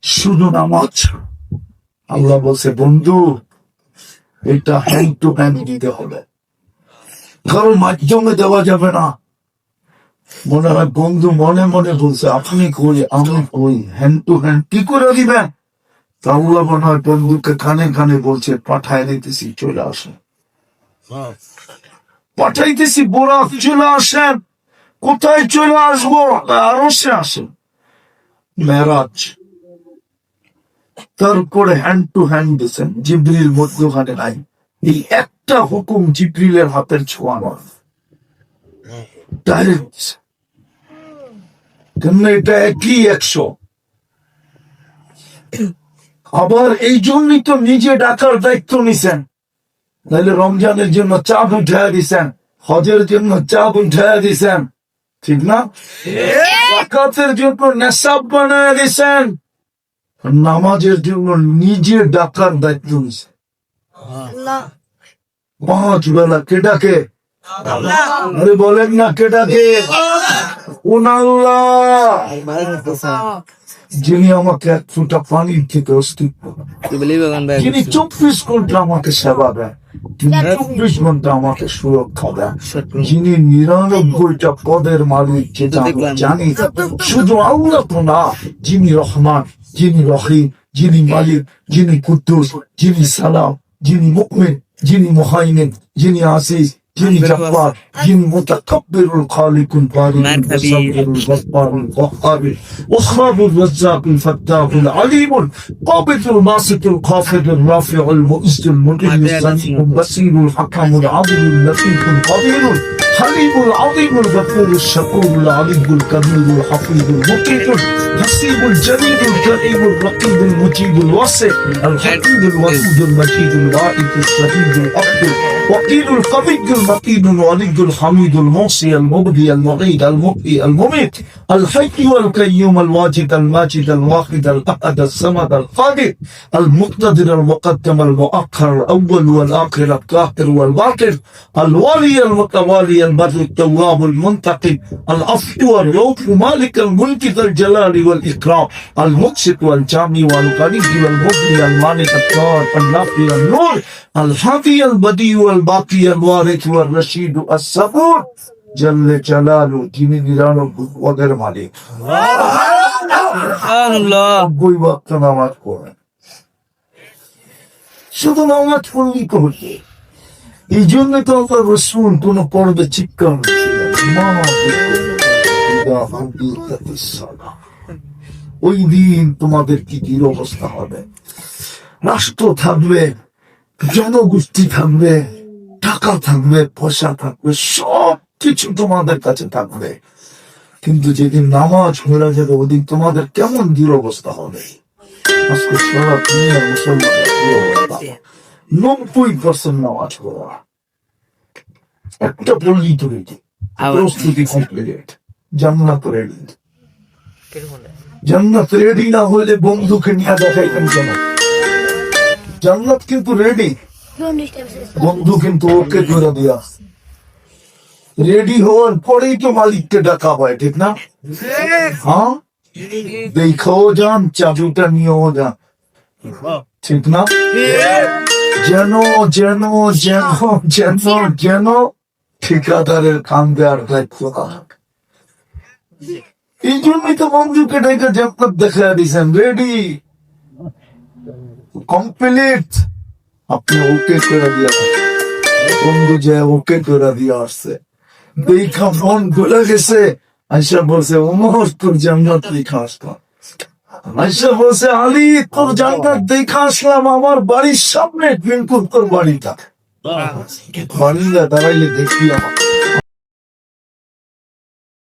শুধু নামাজ। আল্লাহ বলছে বন্ধু এটা হ্যান্ড টু হ্যান্ড দিতে হবে, কারোর মাধ্যমে দেওয়া যাবে না। মনে হয় বন্ধু মনে মনে বলছে আপনি কই আমি কই, হ্যান্ড টু হ্যান্ড কি করে দিবেন? তা আল্লাহ মনে হয় বন্ধুকে কানে কানে বলছে পাঠায় নিতেছি, চলে আসেন, পাঠাইতেছি বোরাক, চলে আসেন। কোথায় চলে আসবো? আরো সে আসেন মেরাজ। তারপরে হ্যান্ড টু হ্যান্ড দিচ্ছেন, জিবরিল মধ্যখানে নাই। এই একটা হুকুম জিবরিলের হাতের ছোঁয়ানো, ডাইরেক্ট দিছে। কেন এটা একই 100। আবার এই জন্যই তো নিজে ডাকার দায়িত্ব নিছেন, নাহলে রমজানের জন্য চাপ উঠাইয়া দিছেন, হজের জন্য চাপ উঠাইয়া দিছেন, ঠিক না? যাকাতের জন্য নেশাব বানায় দিছেন, নামাজের জন্য নিজে ডাকার দায়িত্ব নিছেন। 5 বেলা কে ডাকে? আরে বলেন না কে ডাকে? কোন আল্লাহ যিনি আমাকে 1 ফোঁটা পানির থেকে অস্তিত্ব, যিনি 24 ঘন্টা আমাকে সেবা দেন, যিনি 24 ঘন্টা আমাকে সুরক্ষা দেন, যিনি 99টা পদের মালিক, যেটা আমরা জানি শুধু আল্লাহ তো না, যিনি রহমান, যিনি রহিম, যিনি মালিক, যিনি কুদ্দুস, যিনি সালাম, যিনি মুমিন, যিনি মুহাইমিন, যিনি আসিস, যিনি জব্বার, যিনি মুতাকাব্বিরুল খালিকুল বারিকুল মুসাব্বিরুল গফফারুল ওয়াহ্হাবুল ওয়াহ্হাবুর রাজ্জাকুল ফাত্তাহুল আলিমুল কাবিদুল মাসিকুল খাফিদুল রাফিউল মুইজ্জুল মুদিল্লুস সামিউল বাসীরুল হাকামুল আদিলুল লতীফুল কবিরুল হালিমুল আযীমুল গফুরুশ শাকুরুল আলিয়ুল কাবীরুল হাফিজুল মুকিতুল হাসিবুল জলিলুল কারীমুল রকিবুল মুজিবুল ওয়াসি আল হাকিমুল ওয়াদুদুল মাজিদুল ওয়াইদুল শাহীদুল আব্দুল وكيل القوي المتين الولي الحميد الموصي المبدي المعيد المحيي المميت الحي والقيوم الواجد الماجد الواحد الاحد الصمد القادر المقتدر المقدم المؤخر الاول والاخر الطاهر والباطن الوالي المتوالي البر التواب المنتقم العفو والرؤوف مالك الملك ذا الجلال والاكرام المقسط والجامع والغني والمغني المانع الضار النافع النور الهادي البديع والباقي الوارث والرشيد الصبور جل جلاله যিনি 99 পদের মালিক। সুবহানাল্লাহ। 90 ওয়াক্ত নামাজ পড়েন, শুধু নামাজ পড়লেই তো হতো। এই জন্য তো আল্লাহ রাসূল কোন পর্বে চিৎকার করেছিলেন, ওই দিন তোমাদের কি অবস্থা হবে? রাষ্ট্র থাকবে, জনগোষ্ঠী থাকবে, টাকা থাকবে, পয়সা থাকবে, সব কিছু তোমাদের কাছে থাকবে, কিন্তু যেদিন নামাজ ভুলে যাবে ওদিন তোমাদের কেমন দুরবস্থা হবে। আজকে সারা দুনিয়ার মুসলমানের 90% নামাজ পড়া, একটা পড়লেই তো রেডি, প্রস্তুতি কমপ্লিট, জান্নাত রেডি। জান্নাত রেডি না হলে বন্ধুকে নিয়ে দেখাইতেন কেন? জান্নাত কিন্তু রেডি, বন্ধু কিন্তু ওকে করে দিয়া। রেডি হওয়ার পরেই তো মালিককে ডাকা হয়, ঠিক না? হ্যাঁ, দেখাও যান, চাবিটা নিয়েও যান, ঠিক না? যেন যেন যেন যেন যেন ঠিকাদারের কাম দেওয়ার দায়িত্ব। এই জন্যই তো বন্ধুকে ডেকে জান্নাত দেখা দিয়েছেন, রেডি কমপ্লিট। আপনি ওকে করে দিয়া, বন্ধু যে ওকে করে দিয়ে আসছে, দেখা মন ভুলে গেছে। আয়সা বলছে ওমর তোর জান্নাত দেখা আসলাম, আয়সা বলছে আলী তোর জান্নাত দেখা আসলাম, আমার বাড়ির সামনে, বিনপুর তোর বাড়িটা, বাড়িটা দাঁড়াইলে দেখবি আমার